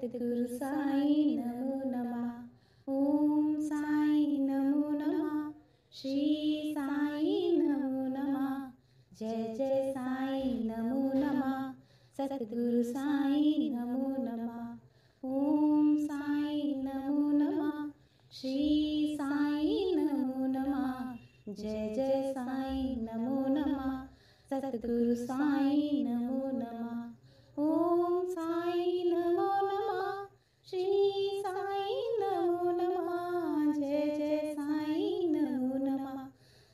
सद्गुरु साई नमो नमः। ओम साई नमो नमः। श्री साई नमो नमः। जय जय साई नमो नमः। सद्गुरु साई नमो नमः। ओम साई नमो नमः। श्री साई नमो नमः। जय जय साई नमो नमः। सद्गुरु साई नमो नमः। ओम साई नमो नमः। श्री साई नमो नमः। जय जय साई नमो नमः।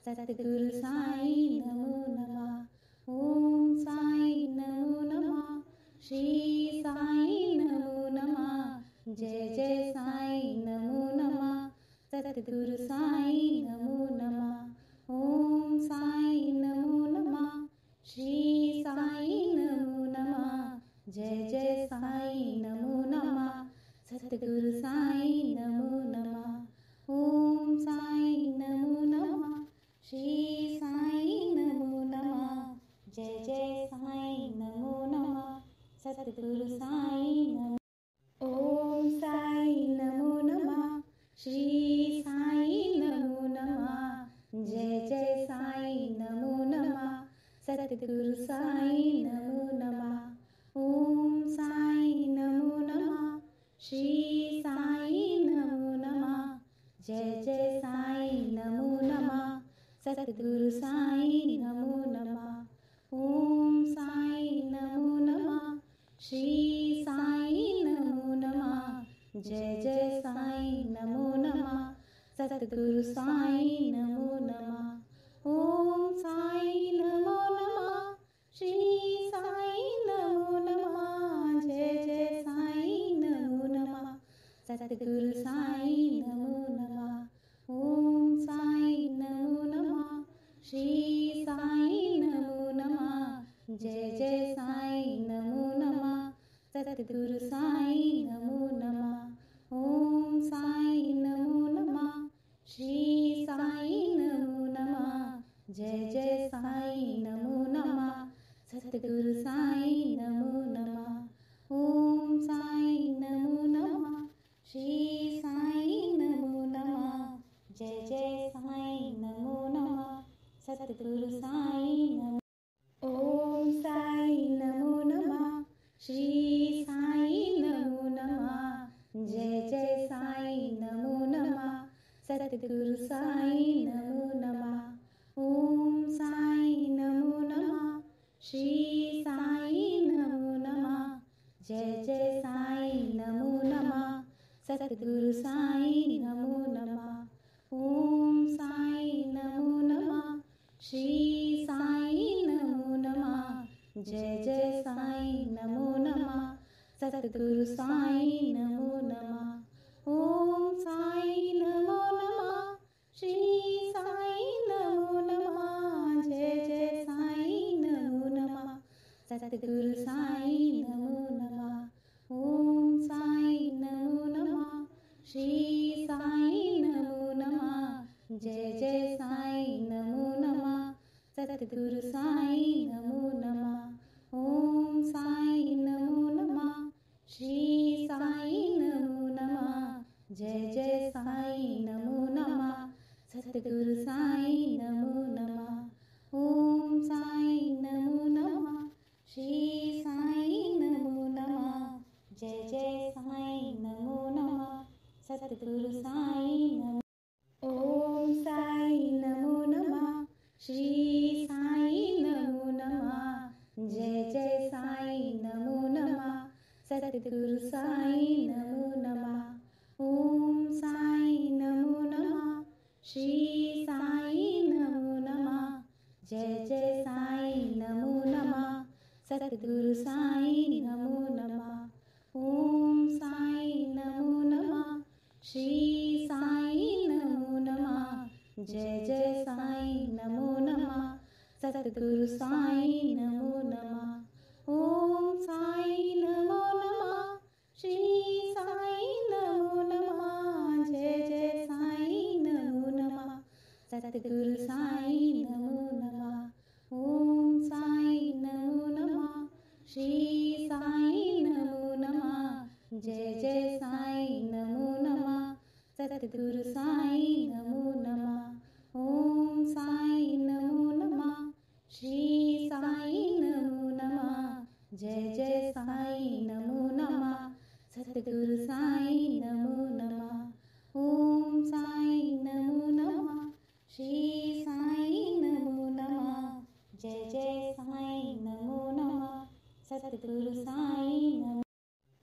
सद्गुरु साई नमो नमः। ओम साई नमो नमः। श्री साई नमो नमः। जय जय साई नमो नमः। सद्गुरु साई नमो नमः। ओम साई नमो नमः। श्री साई नमो नमः। जय जय साई नमो नमः। सद्गुरु साई नमो नमः। ओम साई नमो नमः। श्री साई नमो नमः। जय जय साई नमो नमः। सद्गुरु साई नमो। ओम साई नमो नमः। श्री साई नमो नमः। जय जय साई नमो नमः। सद्गुरु साई नमो नमः। ओम साई नमो नमः। श्री साई नमो नमः। जय जय साई नमो नमः। सद्गुरु साई नमो नमः। ओम साई नमो नमः। श्री साई नमो नमः। जय जय साई नमो नमः। सद्गुरु साई नमो नमः। ओम साई नमो नमः। श्री साई नमो नमः। जय जय साई नमो नमः। सद्गुरु साई नमो नमः। ओम साई नमो नमः। श्री साई नमो नमः। जय जय साई नमो नमः। सद्गुरु साई नमो नमः। ओम साई नमो नमः। श्री साई नमो नमः। जय जय साई नमो नमः। सद्गुरु साई नमो नमः। ओम साई नमो नमः। श्री साई नमो नमः। जय जय साई नमो नमः। सद्गुरु साई नमो। ओम साई नमो नमः। श्री साई नमो नमः। जय जय साई नमो नमः। सद्गुरु साई नमो नमः। ओम साई नमो नमः। श्री साई नमो नमः। जय जय साई नमो नमः। सद्गुरु साई नमो नमः। ओम साई नमो नमः। श्री साई नमो नमः। जय जय साई नमो नमः। सद्गुरु साई नमो नमः। ओम साई नमो नमः। श्री साई नमो नमः। जय जय साई नमो नमः। सद्गुरु साई नमो नमः। ओम साई नमो नमः। श्री साई नमो नमः। जय जय साई नमो नमः। सद्गुरु साई नमो नमः। ओम साई नमो नमः। श्री साई नमो नमः। जय जय साई नमो नमः। सद्गुरु साई नमो नमः। ओम साई नमो नमः। श्री साई नमो नमः। जय जय साई नमो नमः। सद्गुरु साई नमो। ओम साई नमो नमः। श्री साई नमो नमः। जय जय साई नमो नमः। सद्गुरु साई नमो नमः। ओम साई नमो नमः। श्री साई नमो नमः। जय जय साई नमो नमः। सद्गुरु साई नमो नमः। ओम साई नमो नमः। श्री साई नमो नमः। जय जय साई नमो नमः। सद्गुरु साई नमो नमः। ओम साई नमो नमः। श्री साई नमो नमः। जय जय साई नमो नमः। सद्गुरु साई नमो नमः। ओम साई नमो नमः। श्री साई नमो नमः। जय जय साईं नमो नमः। सतगुरु साईं नमो नमः। ओम साईं नमो नमः। श्री साईं नमो नमः। जय जय साईं नमो नमः। सतगुरु साईं नमो नमः। ओम साईं नमो नमः। श्री साईं नमो नमः। जय जय साईं नमो नमः। सतगुरु साईं नमो।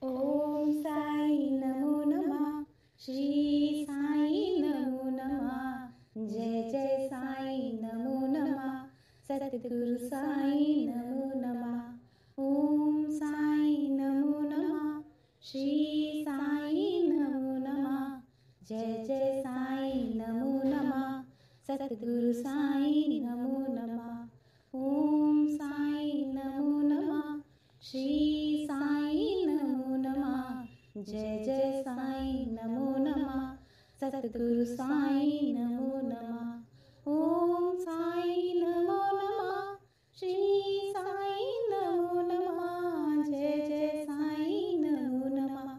ओम साईं नमो नमः। श्री साईं नमो नमः। जय जय साईं नमो नमः। सतगुरु साईं नमो नमः। ओम साईं नमो नमः। श्री साईं नमो नमः। जय जय साईं नमो नमः। सतगुरु साईं नमो नमः। ओम साईं नमो नमः। श्री साईं नमो नमः। जय जय साईं नमो नमः। सतगुरु साईं नमो नमः। ओम साईं नमो नमः। श्री साईं नमो नमः। जय जय साईं नमो नमः।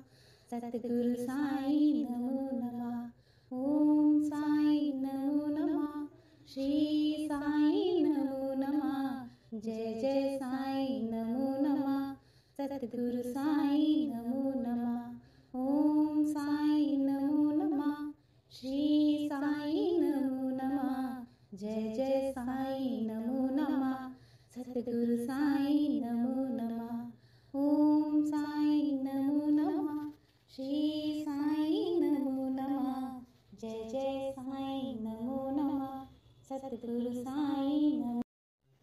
सतगुरु साईं नमो नमः। ओम साईं नमो नमः। श्री साईं नमो नमः। जय जय साईं नमो नमः। सतगुरु साईं नमो नमः। ओम साईं नमो नमः। श्री साईं नमो नमः। जय जय साईं नमो नमः। सतगुरु साईं नमो नमः। ओम साईं नमो नमः। श्री साईं नमो नमः। जय जय साईं नमो नमः। सतगुरु साईं नमो।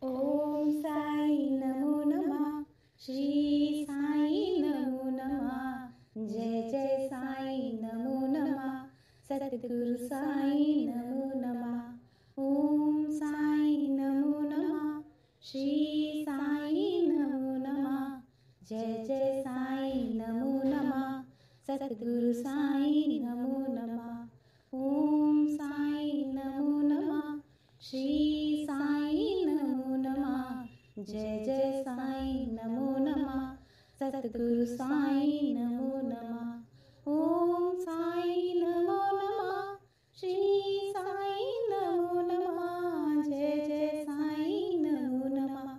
ओम साईं नमो नमः। श्री साईं नमो नमः। जय जय साईं नमो नमः। सतगुरु साईं नमो नमः। ओम साईं नमो नमः। श्री साईं नमो नमः। जय जय साईं नमो नमः। सतगुरु साईं नमो नमः। ओम साईं नमो नमः। श्री साईं नमो नमः। जय जय साईं नमो नमः। सतगुरु साईं नमो नमः। ओम साईं नमो नमः। श्री साईं नमो नमः। जय जय साईं नमो नमः।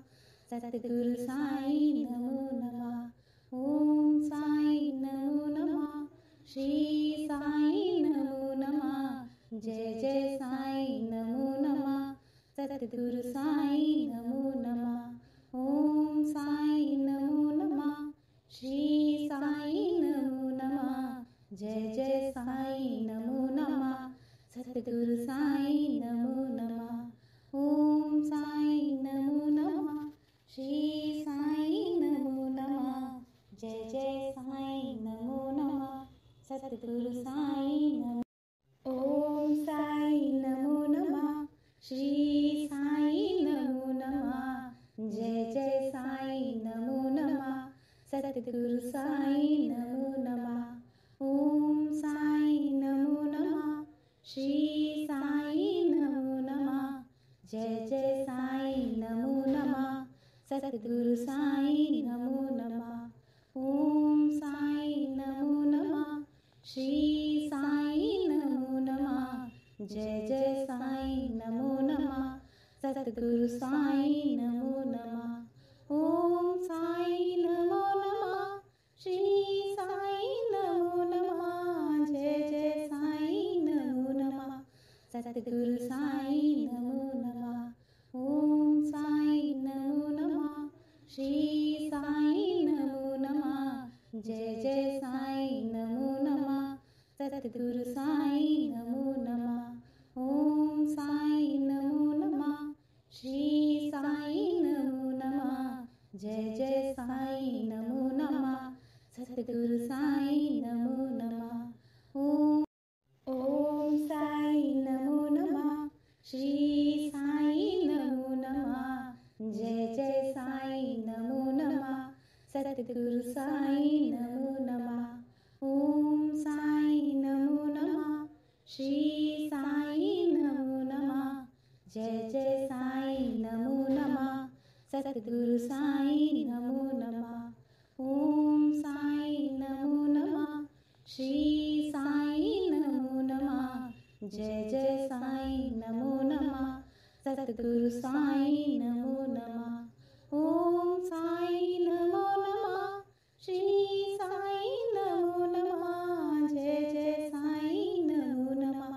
सतगुरु साईं नमो नमः। ओम साईं नमो नमः। श्री साईं नमो नमः। जय जय साईं नमो नमः। सतगुरु साईं नमो नमः। ओम साईं नमो नमः। श्री साईं नमो नमः। जय जय साईं नमो नमः। सतगुरु साईं नमो नमः। ओम साईं नमो नमः। श्री साईं नमो नमः। जय जय साईं नमो नमः। सतगुरु साईं नमो। ओम साईं नमो नमः। श्री साईं नमो नमः। जय जय साईं नमो नमः। सतगुरु साईं नमो नमः। ओम साईं नमो नमः। श्री साईं नमो नमः। जय जय साईं नमो नमः। सतगुरु साईं नमो नमः। ओम साईं नमो नमः। श्री साईं नमो नमः। जय जय साईं नमो नमः। सतगुरु साईं नमो नमः। ओम साईं नमो नमः। श्री साईं नमो नमः। जय जय साईं नमो नमः। सतगुरु साईं नमो नमः। ओम साईं नमो नमः। श्री साईं नमो नमः। जय जय साईं नमो नमः। सतगुरु साईं नमो नमः। ओम साईं नमो नमः। श्री साईं नमो नमः। जय जय साईं नमो नमः। सतगुरु साईं नमो नमः। ओम साईं नमो नमः। श्री साईं नमो नमः। जय जय साईं नमो नमः। सतगुरु साईं नमो नमः। ओम साईं नमो नमः। श्री साईं नमो नमः। जय जय साईं नमो नमः। सतगुरु साईं नमो नमः। ओम साईं नमो नमः। जय जय साईं नमो नमः सतगुरु साईं नमो नमः ओम साईं नमो नमः श्री साईं नमो नमः जय जय साईं नमो नमः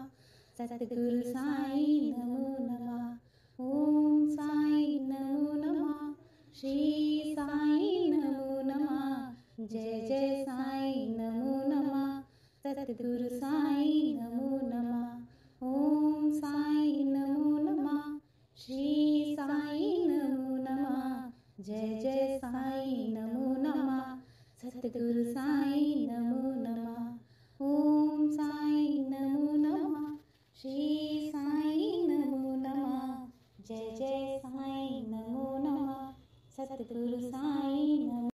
सतगुरु साईं नमो नमः ओम साईं नमो नमः श्री साईं नमो नमः जय जय साईं नमो नमः सतगुरु साईं नमो नमः ओम साईं नमो नमः श्री साईं नमो नमः जय जय साईं नमो नमः सतगुरु साईं नमो नमः ओम साईं नमो नमः श्री साईं नमो नमः जय जय साईं नमो नमः सतगुरु साईं नमो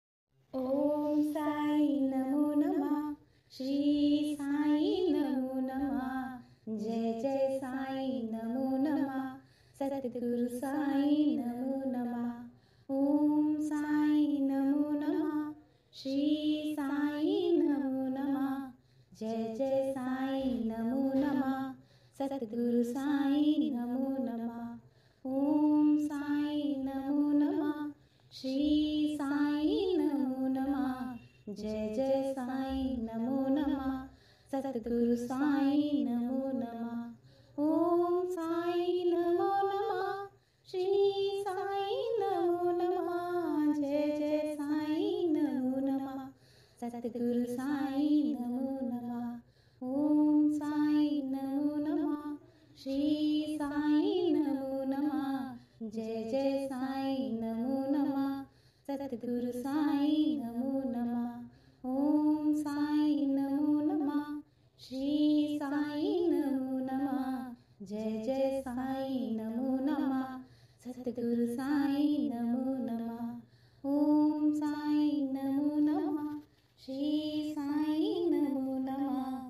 ओम साईं नमो नमः श्री साईं नमो नमः जय जय साईं नमो नमः सतगुरु साईं नमो नमः ओम साईं नमो नमः श्री साईं नमो नमः जय जय साईं नमो नमः सतगुरु साईं नमो नमः ओम साईं नमो नमः श्री साईं नमो नमः जय जय साईं नमो नमः सतगुरु साईं नमो नमः ओम साईं नमो नमः श्री साईं नमो नमः जय जय साईं नमो नमः सतगुरु साईं नमो नमः ओम साईं नमो नमः श्री साईं नमो नमः जय जय साईं नमो नमः सतगुरु साईं नमो नमः ओम साईं नमो नमः श्री साईं नमो नमः जय जय साईं नमो नमः सतगुरु साईं नमो नमः ओम साईं नमो नमः श्री साईं नमो नमः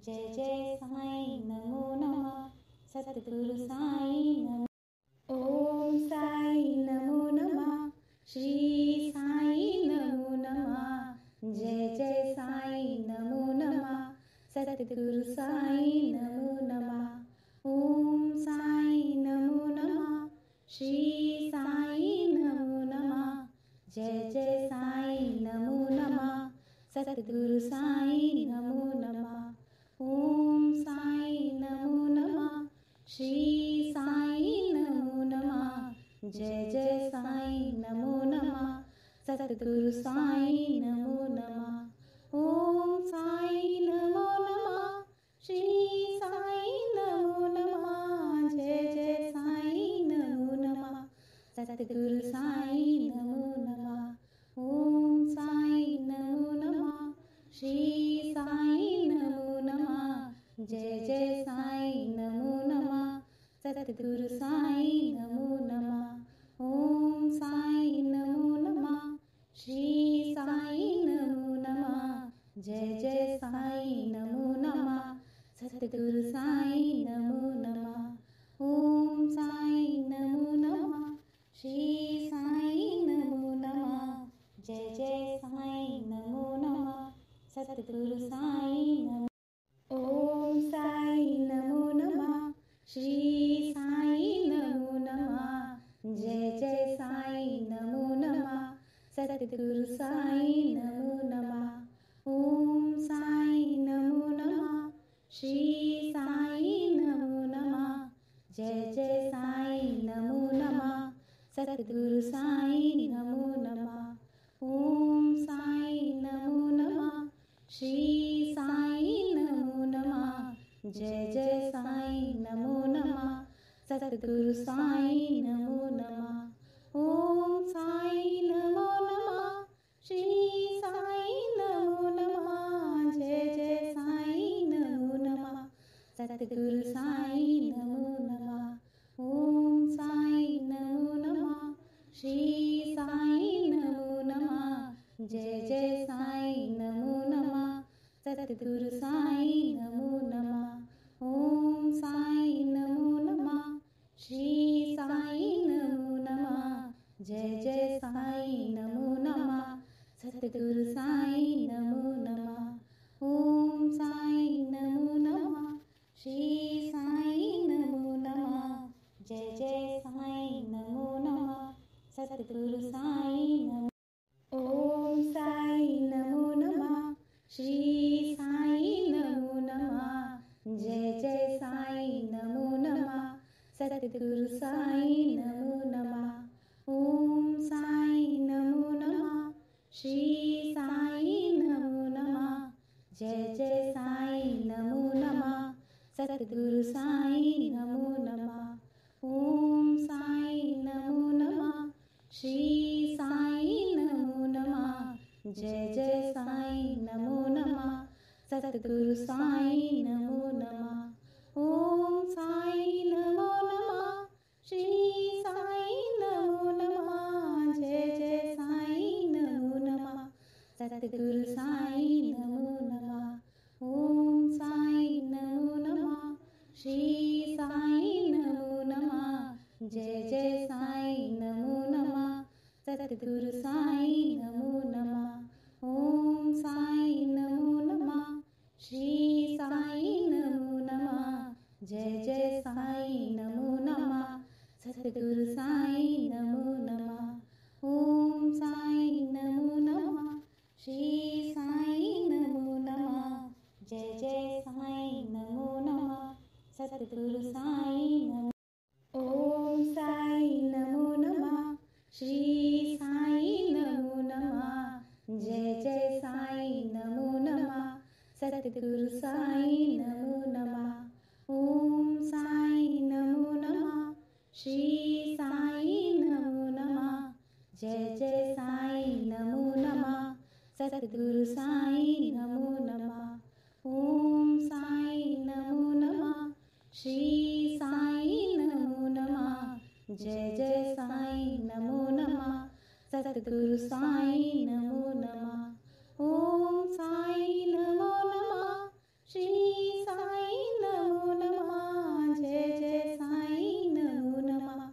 जय जय साईं नमो नमः सतगुरु साईं नमो ओम साईं नमो नमः श्री साईं नमो नमः जय जय साईं नमो नमः सतगुरु साईं नमो नमः ओम साईं नमो नमः श्री साईं नमो नमः जय जय साईं नमो नमः सतगुरु साईं नमो नमः ओम साईं नमो नमः श्री साईं नमो नमः जय जय साईं नमो नमः सतगुरु साईं नमो नमः ओम साईं नमो नमः श्री साईं नमो नमः जय जय साईं नमो नमः सतगुरु साईं नमो नमः ओम साईं नमो नमः श्री साईं नमो नमः जय जय साईं नमो नमः सतगुरु साईं नमो नमः ओम साईं नमो नमः श्री साईं नमो नमः जय जय साईं नमो नमः सतगुरु साईं नमो नमः ओम साईं नमो नमः श्री साईं नमो नमः जय जय साईं नमो नमः सतगुरु साईं नमो ओम साईं नमो नमः श्री साईं नमो नमः जय जय साईं नमो नमः सतगुरु साईं नमो नमः ओम साईं नमो नमः श्री साईं नमो नमः जय जय साईं नमो नमः सतगुरु साईं नमो नमः ओम साईं नमो नमः श्री साईं नमो नमः जय जय साईं नमो नमः सतगुरु साईं नमो नमः ओम साईं नमो नमः श्री साईं नमो नमः जय जय साईं नमो नमः सतगुरु साईं नमो नमः ओम साईं नमो नमः श्री साईं नमो नमः जय जय साईं नमो नमः सतगुरु साईं नमो नमः ओम साईं नमो नमः श्री साईं सतगुरु साईं नमो नमः। ओम साईं नमो नमः। श्री साईं नमो नमः। जय जय साईं नमो नमः। सतगुरु साईं नमो नमः। ओम साईं नमो नमः। श्री साईं नमो नमः। जय जय साईं नमो नमः। सतगुरु साईं नमो नमः। ओम साईं नमो नमः। श्री साईं नमो नमः। जय जय साईं नमो नमः। सतगुरु साईं नमो नमः। ओम साईं नमो नमः। श्री साईं नमो नमः। जय जय साईं नमो नमः। सतगुरु साईं नमो नमः। ओम साईं नमो नमः। श्री साईं नमो नमः। जय जय साईं नमो नमः। सतगुरु साईं नमो नमः। ओम साईं नमो नमः। श्री साईं नमो नमः। जय जय साईं नमो नमः। सतगुरु साईं नमो। ओम साईं नमो नमः। श्री साईं नमो नमः। जय जय साईं नमो नमः। सतगुरु साईं नमो नमः। ओम साईं नमो नमः। श्री साईं नमो नमः। जय जय साईं नमो नमः। सतगुरु साईं नमो नमः। ओम साईं नमो नमः। श्री साईं नमो नमः। जय जय साईं नमो नमः। सतगुरु साईं नमो नमः। ओम साईं नमो नमः। श्री साईं नमो नमः। जय जय साईं नमो नमः।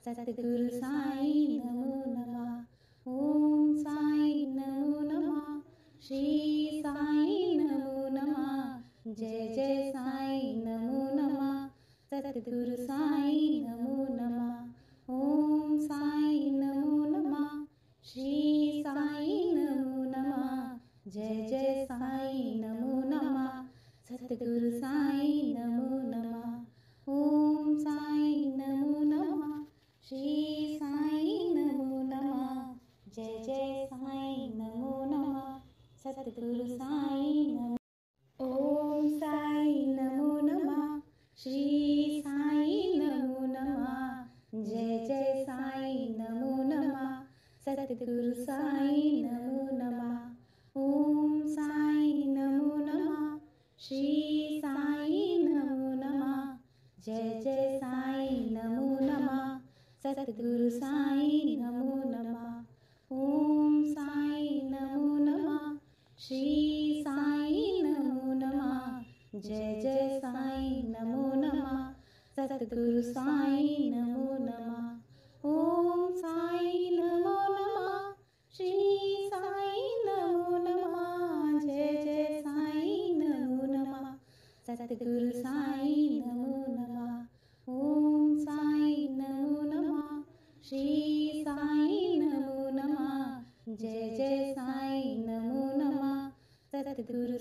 सतगुरु साईं नमो नमः। ओम साईं नमो नमः। श्री साईं नमो नमः। जय जय साईं नमो नमः। सतगुरु साईं नमो नमः। ओम साईं नमो नमः। श्री साईं नमो नमः। जय जय साईं नमो नमः। सतगुरु साईं नमो नमः। ओम साईं नमो नमः। श्री साईं नमो नमः। जय जय साईं नमो नमः। सतगुरु साईं नमो। ओम साईं नमो नमः। श्री साईं नमो नमः। जय जय साईं नमो नमः। सतगुरु साईं नमो नमः। ओम साईं नमो नमः। श्री साईं नमो नमः। जय जय साईं नमो नमः। सतगुरु साईं नमो नमः। ओम साईं नमो नमः। श्री साईं नमो नमः। जय जय साईं नमो नमः। सतगुरु साईं नमो नमः। ओम साईं नमो नमः। श्री साईं नमो नमः। जय जय साईं नमो नमः। सतगुरु साईं नमो नमः। ओम साईं नमो नमः। श्री साईं नमो नमः। जय जय साईं नमो नमः। सतगुरु